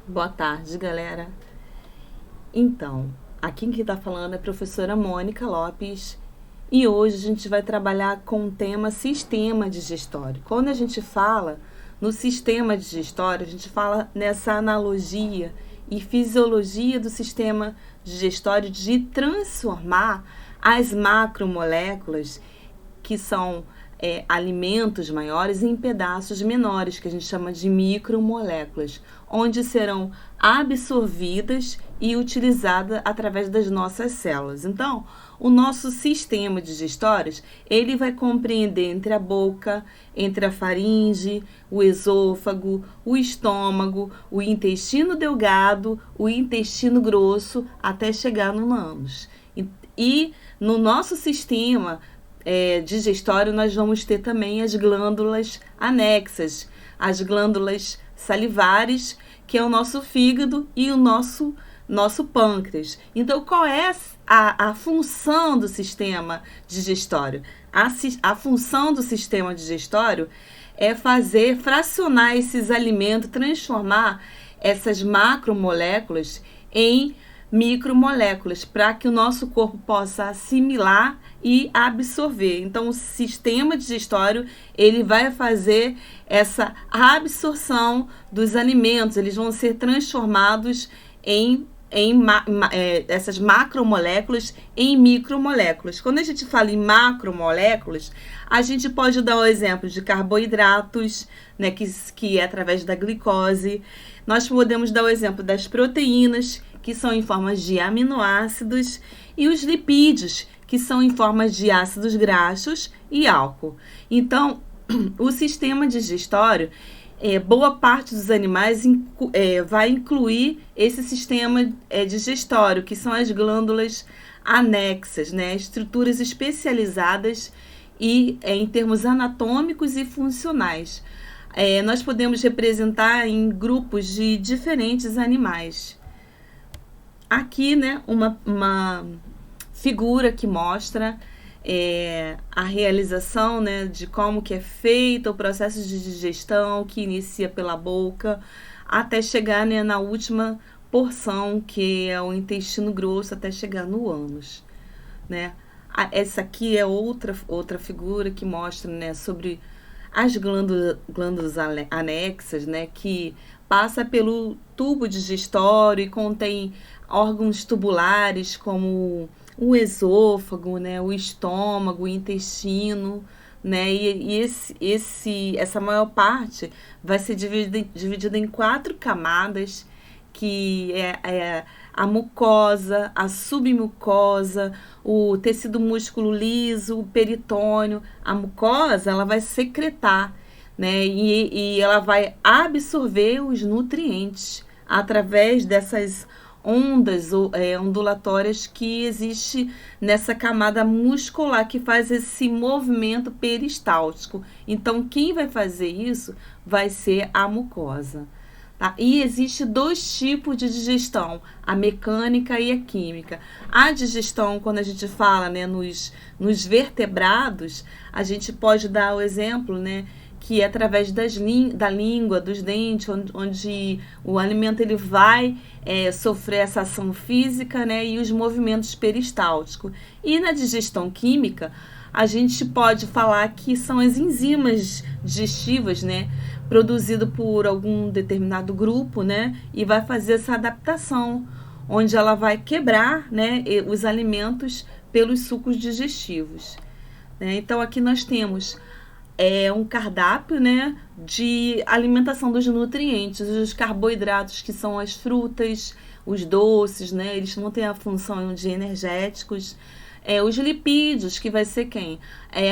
Boa tarde, galera. Então, aqui quem está falando é a professora Mônica Lopes e hoje a gente vai trabalhar com o tema sistema digestório. Quando a gente fala no sistema digestório, a gente fala nessa analogia e fisiologia do sistema digestório de transformar as macromoléculas, que são alimentos maiores, em pedaços menores, que a gente chama de micromoléculas, onde serão absorvidas e utilizadas através das nossas células. Então, o nosso sistema digestório, ele vai compreender entre a boca, entre a faringe, o esôfago, o estômago, o intestino delgado, o intestino grosso, até chegar no ânus. E no nosso sistema digestório, nós vamos ter também as glândulas anexas, as glândulas salivares, que é o nosso fígado, e o nosso pâncreas. Então, qual é a função do sistema digestório? A função do sistema digestório é fracionar esses alimentos, transformar essas macromoléculas em micromoléculas, para que o nosso corpo possa assimilar e absorver. Então, o sistema digestório, ele vai fazer essa absorção dos alimentos, eles vão ser transformados em essas macromoléculas em micromoléculas. Quando a gente fala em macromoléculas, a gente pode dar o exemplo de carboidratos, né, que é através da glicose. Nós podemos dar o exemplo das proteínas, que são em formas de aminoácidos, e os lipídios, que são em formas de ácidos graxos e álcool. Então, o sistema digestório, boa parte dos animais vai incluir esse sistema digestório, que são as glândulas anexas, né? Estruturas especializadas e em termos anatômicos e funcionais. Nós podemos representar em grupos de diferentes animais. Aqui, né, uma figura que mostra a realização, né, de como que é feito o processo de digestão, que inicia pela boca, até chegar, né, na última porção, que é o intestino grosso, até chegar no ânus, né? Essa aqui é outra figura que mostra, né, sobre as glândulas anexas, né, que passa pelo tubo digestório e contém órgãos tubulares como o esôfago, né, o estômago, o intestino, né, essa maior parte vai ser dividida em 4 camadas, que é a mucosa, a submucosa, o tecido músculo liso, o peritônio. A mucosa, ela vai secretar, né, e ela vai absorver os nutrientes através dessas ondas ondulatórias que existe nessa camada muscular, que faz esse movimento peristáltico. Então, quem vai fazer isso vai ser a mucosa. Tá? E existe 2 tipos de digestão, a mecânica e a química. A digestão, quando a gente fala, né, nos vertebrados, a gente pode dar o exemplo, né, que é através da língua, dos dentes, onde o alimento ele vai sofrer essa ação física, né, e os movimentos peristálticos. E na digestão química, a gente pode falar que são as enzimas digestivas, né, produzido por algum determinado grupo, né, e vai fazer essa adaptação, onde ela vai quebrar, né, os alimentos pelos sucos digestivos. Né? Então, aqui nós temos um cardápio, né, de alimentação dos nutrientes, os carboidratos, que são as frutas, os doces, né, eles vão ter a função de energéticos. Os lipídios, que vai ser quem?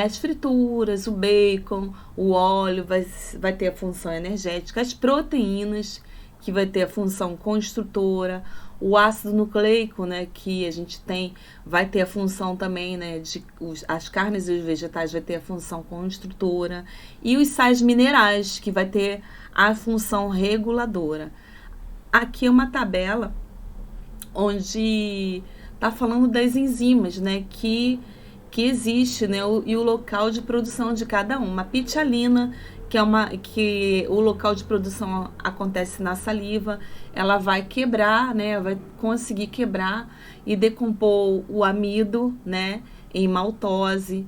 As frituras, o bacon, o óleo, vai ter a função energética. As proteínas, que vai ter a função construtora. O ácido nucleico, né, que a gente vai ter a função também, né, as carnes e os vegetais vai ter a função construtora. E os sais minerais, que vai ter a função reguladora. Aqui é uma tabela onde está falando das enzimas, né, que existe, né, e o local de produção de cada uma. A pitialina, que o local de produção acontece na saliva, ela vai quebrar, né? Vai conseguir quebrar e decompor o amido, né? Em maltose.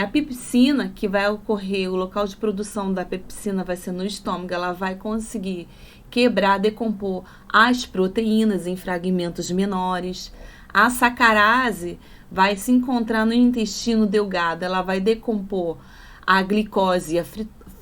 A pepsina, que vai ocorrer, o local de produção da pepsina vai ser no estômago, ela vai conseguir quebrar, decompor as proteínas em fragmentos menores. A sacarase vai se encontrar no intestino delgado, ela vai decompor a glicose e a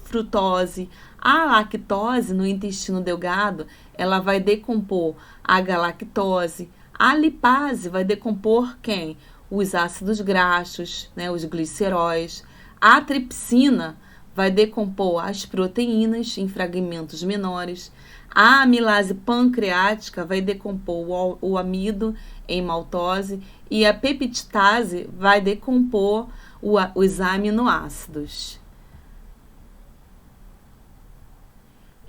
frutose. A lactose no intestino delgado, ela vai decompor a galactose. A lipase vai decompor quem? Os ácidos graxos, né, os gliceróis. A tripsina vai decompor as proteínas em fragmentos menores. A amilase pancreática vai decompor o amido em maltose. E a peptidase vai decompor os aminoácidos.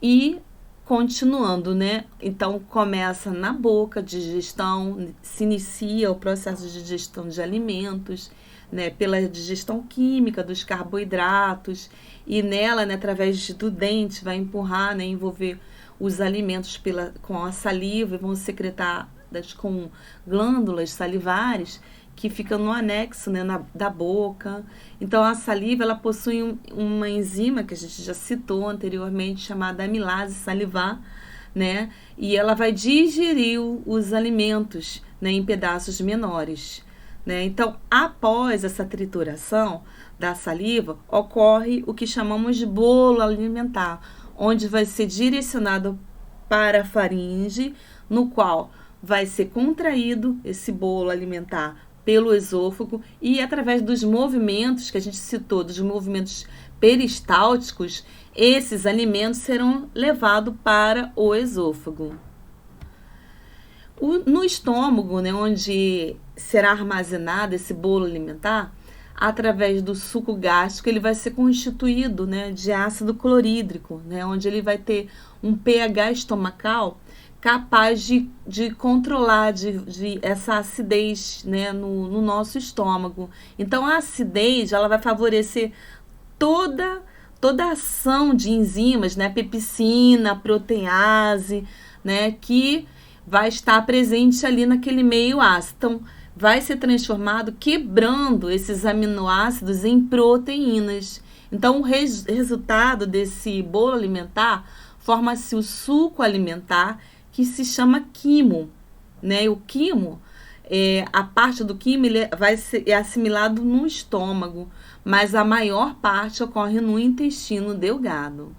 E continuando, né? Então começa na boca, digestão, se inicia o processo de digestão de alimentos, né? Pela digestão química dos carboidratos, e nela, né, através do dente, vai empurrar, né, envolver os alimentos com a saliva e vão secretar com glândulas salivares que ficam no anexo, né, da boca. Então, a saliva ela possui uma enzima que a gente já citou anteriormente, chamada amilase salivar, né, e ela vai digerir os alimentos, né, em pedaços menores. Né? Então, após essa trituração da saliva, ocorre o que chamamos de bolo alimentar, onde vai ser direcionado para a faringe, no qual vai ser contraído esse bolo alimentar pelo esôfago e através dos movimentos que a gente citou, dos movimentos peristálticos, esses alimentos serão levados para o esôfago. No estômago, né, onde será armazenado esse bolo alimentar, através do suco gástrico, ele vai ser constituído, né, de ácido clorídrico, né, onde ele vai ter um pH estomacal capaz de controlar essa acidez, né, no nosso estômago. Então, a acidez ela vai favorecer toda a ação de enzimas, né, pepsina, protease, né, que vai estar presente ali naquele meio ácido. Então, vai ser transformado quebrando esses aminoácidos em proteínas. Então, o resultado desse bolo alimentar forma-se o suco alimentar, que se chama quimo, né? O quimo, a parte do quimo vai ser assimilado no estômago, mas a maior parte ocorre no intestino delgado.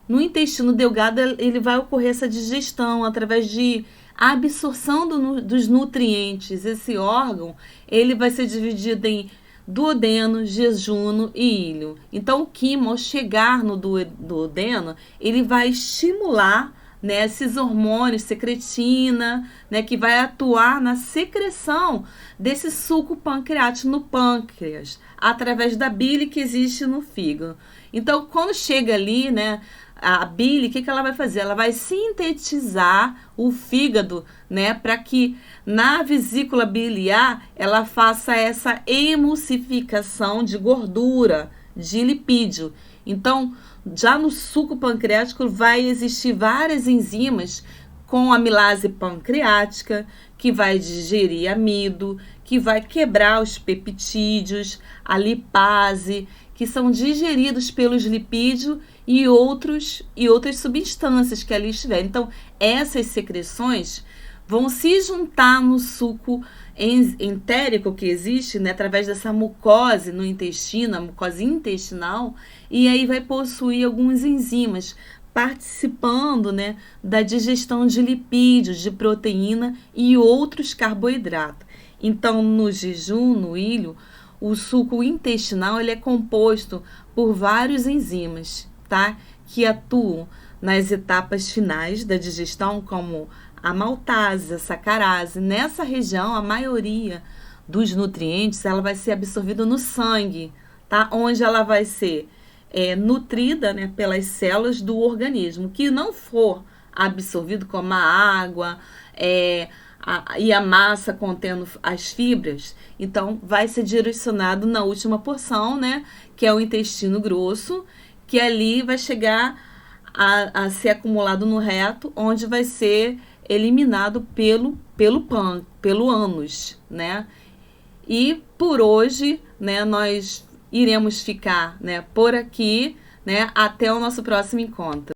No intestino delgado, ele vai ocorrer essa digestão através de absorção dos nutrientes. Esse órgão, ele vai ser dividido em duodeno, jejuno e íleo. Então, o quimo, ao chegar no duodeno, ele vai estimular, né, esses hormônios, secretina, né, que vai atuar na secreção desse suco pancreático no pâncreas, através da bile que existe no fígado. Então, quando chega ali, né, a bile, o que ela vai fazer? Ela vai sintetizar o fígado, né, para que na vesícula biliar ela faça essa emulsificação de gordura, de lipídio. Então, já no suco pancreático vai existir várias enzimas com amilase pancreática, que vai digerir amido, que vai quebrar os peptídeos, a lipase, que são digeridos pelos lipídios e outras substâncias que ali estiverem. Então, essas secreções vão se juntar no suco entérico que existe, né, através dessa mucose no intestino, a mucose intestinal, e aí vai possuir algumas enzimas participando, né, da digestão de lipídios, de proteína e outros carboidratos. Então, no jejum, no ilho, o suco intestinal ele é composto por várias enzimas, tá? Que atuam nas etapas finais da digestão, como a maltase, a sacarase. Nessa região, a maioria dos nutrientes ela vai ser absorvida no sangue, tá? Onde ela vai ser nutrida, né, pelas células do organismo. O que não for absorvido, como a água, e a massa contendo as fibras, então vai ser direcionado na última porção, né, que é o intestino grosso, que ali vai chegar a ser acumulado no reto, onde vai ser eliminado pelo ânus, né? E por hoje, né, nós iremos ficar, né, por aqui, né, até o nosso próximo encontro.